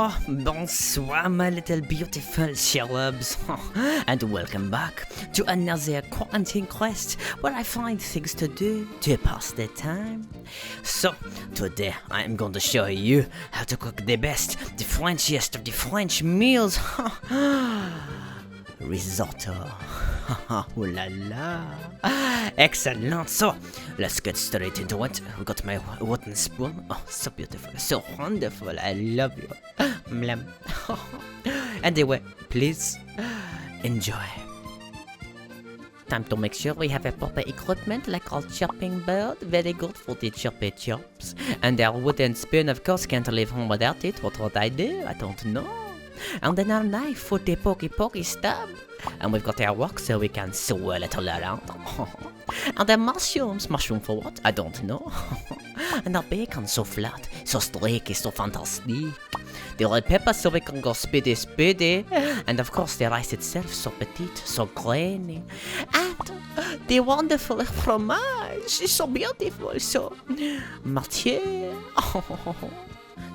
Oh, bonsoir, my little beautiful cherubs, and welcome back to another quarantine quest where I find things to do to pass the time. So, today I am going to show you how to cook the best, the Frenchiest of the French meals. Risotto. Ooh la la. Excellent. So, let's get straight into it. We got my wooden spoon. Oh, so beautiful. So wonderful. I love you. Mlam. Anyway, please enjoy. Time to make sure we have a proper equipment like our chopping board, very good for the choppy chops. And our wooden spoon, of course, can't leave home without it. What would I do? I don't know. And then our knife for the pokey stab. And we've got our wok so we can swirl it all around. And the mushrooms. Mushroom for what? I don't know. And our bacon so flat, so streaky, so fantastic. The red pepper so we can go speedy. And of course the rice itself so petite, so grainy. And the wonderful fromage is so beautiful, so Mathieu.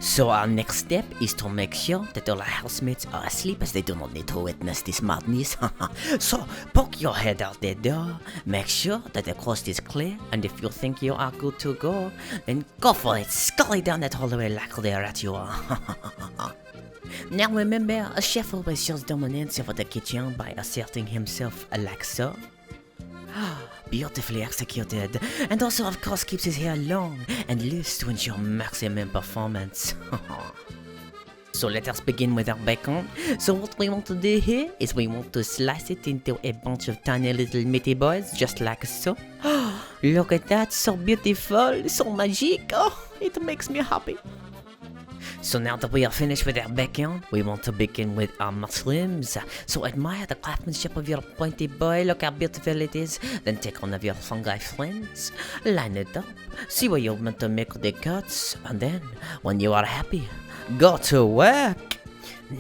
So our next step is to make sure that all our housemates are asleep as they do not need to witness this madness. So poke your head out the door, make sure that the coast is clear, and if you think you are good to go, then go for it, scurry down that hallway like the rat you are. Now remember, a chef always shows dominance over the kitchen by asserting himself like so. Beautifully executed, and also of course keeps his hair long and loose to ensure maximum performance. So let us begin with our bacon. So what we want to do here is we want to slice it into a bunch of tiny little meaty boys, just like so. Look at that, so beautiful, so magic. Oh, it makes me happy. So now that we are finished with our bacon, we want to begin with our mushrooms. So admire the craftsmanship of your pointy boy, look how beautiful it is. Then take one of your fungi friends, line it up, see where you're meant to make the cuts, and then, when you are happy, go to work.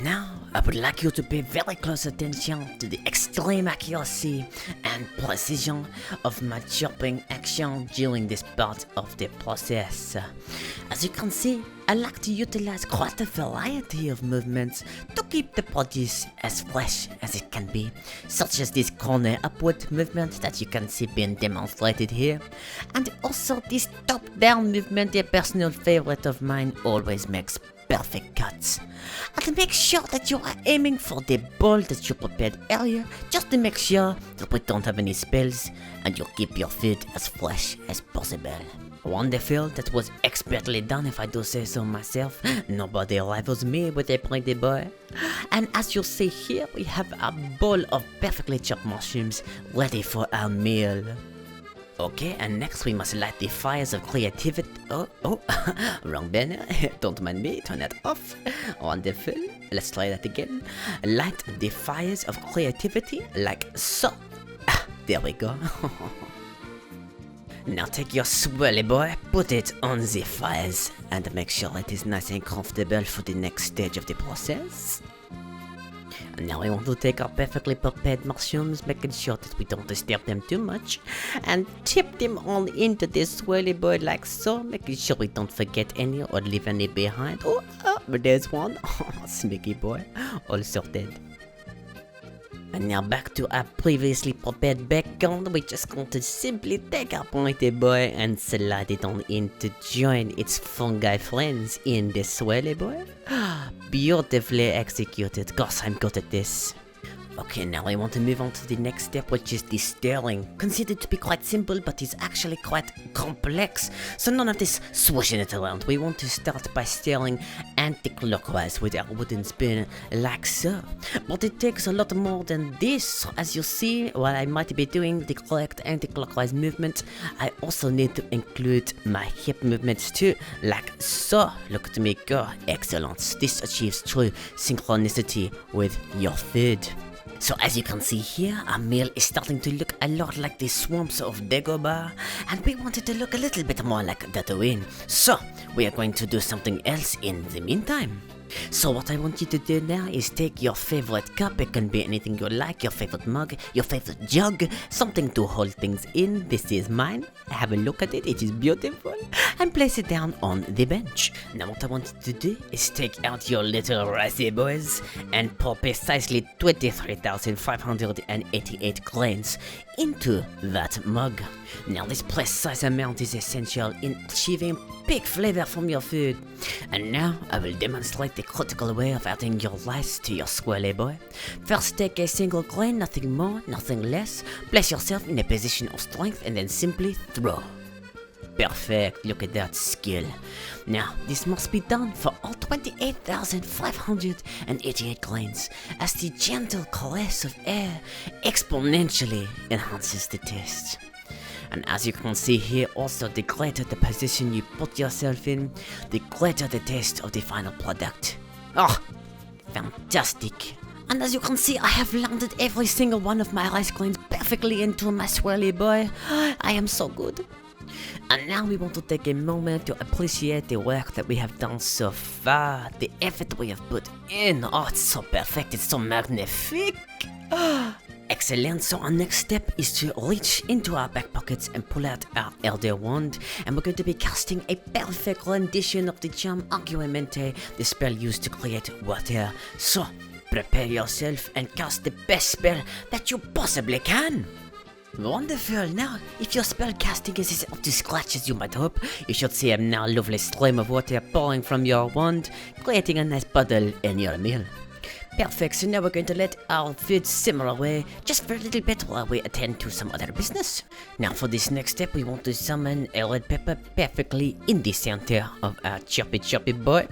Now, I would like you to pay very close attention to the extreme accuracy and precision of my chopping action during this part of the process. As you can see, I like to utilize quite a variety of movements to keep the produce as fresh as it can be, such as this corner upward movement that you can see being demonstrated here, and also this top-down movement, a personal favorite of mine, always makes perfect cuts. And make sure that you are aiming for the bowl that you prepared earlier, just to make sure that we don't have any spills and you keep your food as fresh as possible. Wonderful, that was expertly done if I do say so myself. Nobody rivals me with a pretty boy. And as you see here, we have a bowl of perfectly chopped mushrooms ready for our meal. Okay, and next we must light the fires of creativity. Oh, wrong banner. Don't mind me, turn that off. Wonderful. Let's try that again. Light the fires of creativity like so. There we go. Now take your swirly boy, put it on the fires, and make sure it is nice and comfortable for the next stage of the process. And now we want to take our perfectly prepared mushrooms, making sure that we don't disturb them too much, and tip them all into this swirly boy like so, making sure we don't forget any or leave any behind. Oh, but there's one. Sneaky boy, all sorted. And now back to our previously prepared bacon. We're just going to simply take our pointy boy and slide it on in to join its fungi friends in the swirly boy. Beautifully executed. Gosh, I'm good at this. Okay, now I want to move on to the next step, which is the stirring. Considered to be quite simple, but is actually quite complex. So none of this swishing it around. We want to start by stirring anti-clockwise with our wooden spoon, like so. But it takes a lot more than this. As you see, while I might be doing the correct anti-clockwise movement, I also need to include my hip movements too, like so. Look at me go. Excellent. This achieves true synchronicity with your food. So as you can see here, our meal is starting to look a lot like the swamps of Dagobah, and we want it to look a little bit more like Tatooine. So we are going to do something else in the meantime. So what I want you to do now is take your favorite cup, it can be anything you like, your favorite mug, your favorite jug, something to hold things in. This is mine. Have a look at it, it is beautiful. And place it down on the bench. Now what I want you to do is take out your little Razzie boys and pour precisely 23,588 grains into that mug. Now this precise amount is essential in achieving peak flavor from your food. And now I will demonstrate the critical way of adding your lice to your swirly boy. First take a single grain, nothing more, nothing less. Place yourself in a position of strength and then simply throw. Perfect, look at that skill. Now, this must be done for all 28,588 grains, as the gentle caress of air exponentially enhances the taste. And as you can see here, also the greater the position you put yourself in, the greater the taste of the final product. Oh, fantastic. And as you can see, I have landed every single one of my rice grains perfectly into my swirly boy. I am so good. And now we want to take a moment to appreciate the work that we have done so far, the effort we have put in. Oh, it's so perfect, it's so magnifique. Excellent, so our next step is to reach into our back pockets and pull out our Elder Wand, and we're going to be casting a perfect rendition of the charm Argumente, the spell used to create water. So, prepare yourself and cast the best spell that you possibly can. Wonderful. Now, if your spell casting is as up to scratch as you might hope, you should see a now lovely stream of water pouring from your wand, creating a nice puddle in your meal. Perfect, so now we're going to let our food simmer away just for a little bit while we attend to some other business. Now for this next step, we want to summon a red pepper perfectly in the center of our choppy boy.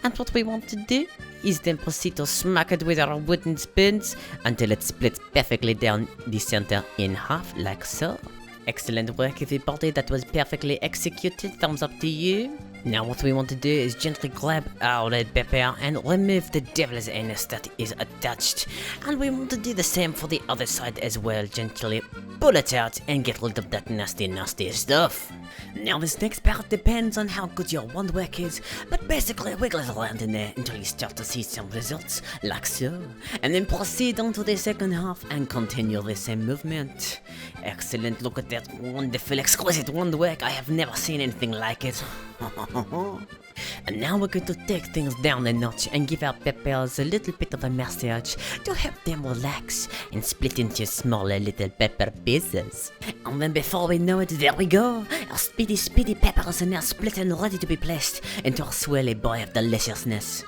And what we want to do is then proceed to smack it with our wooden spoons until it splits perfectly down the center in half, like so. Excellent work everybody, that was perfectly executed, thumbs up to you. Now what we want to do is gently grab our red pepper and remove the devil's anus that is attached. And we want to do the same for the other side as well, gently pull it out and get rid of that nasty stuff. Now this next part depends on how good your wand work is, but basically wiggle it around in there until you start to see some results, like so. And then proceed on to the second half and continue the same movement. Excellent, look at that wonderful, exquisite wand work, I have never seen anything like it. And now we're going to take things down a notch and give our peppers a little bit of a massage to help them relax and split into smaller little pepper pieces. And then before we know it, there we go! Our speedy peppers are now split and ready to be placed into our swirly boy of deliciousness.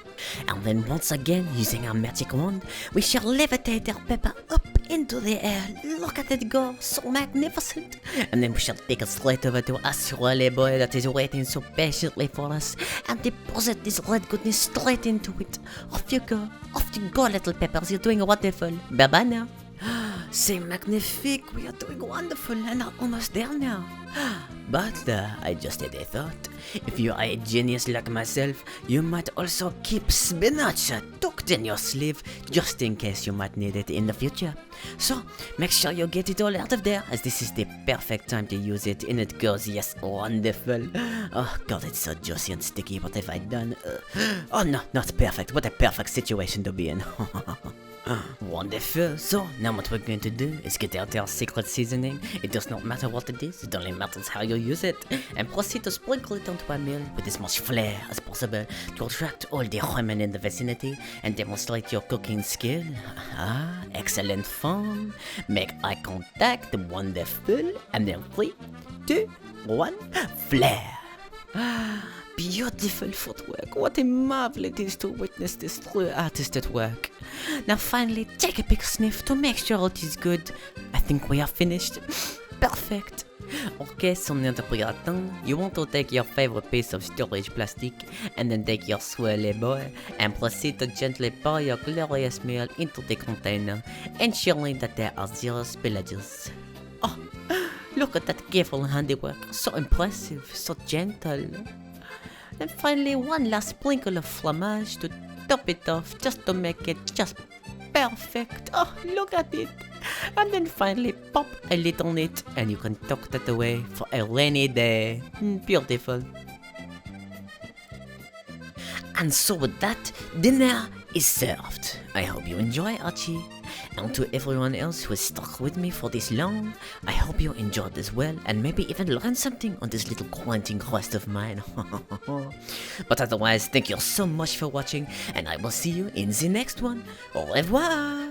And then once again, using our magic wand, we shall levitate our pepper up into the air. Look at it go, so magnificent. And then we shall take it straight over to our swirly boy that is waiting so patiently for us and deposit this red goodness straight into it. Off you go, little peppers, you're doing wonderful. Bye bye now. C'est magnifique, we are doing wonderful and are almost there now. But I just had a thought. If you are a genius like myself, you might also keep spinach tucked in your sleeve just in case you might need it in the future. So make sure you get it all out of there, as this is the perfect time to use it, and it goes, yes, wonderful. Oh god, it's so juicy and sticky, what have I done? Oh no, not perfect, what a perfect situation to be in. Wonderful. So now what we're going to do is get out our secret seasoning. It does not matter what it is, it only matters how you use it, and proceed to sprinkle it onto our meal with as much flair as possible to attract all the women in the vicinity and demonstrate your cooking skill. Ah, excellent fun. Make eye contact, wonderful, and then 3, 2, 1, flair. Beautiful footwork. What a marvel it is to witness this true artist at work. Now finally, take a big sniff to make sure it is good. I think we are finished. Perfect. Okay, so now that we are done, you want to take your favorite piece of storage plastic and then take your swirly boy and proceed to gently pour your glorious meal into the container, ensuring that there are 0 spillages. Oh, look at that careful handiwork. So impressive, so gentle. And finally, one last sprinkle of fromage to top it off, just to make it just perfect. Oh, look at it. And then finally pop a lid on it and you can tuck that away for a rainy day. Beautiful. And so with that, dinner is served. I hope you enjoy, Archie. And to everyone else who has stuck with me for this long, I hope you enjoyed as well, and maybe even learned something on this little quarantine quest of mine. But otherwise, thank you so much for watching, and I will see you in the next one. Au revoir!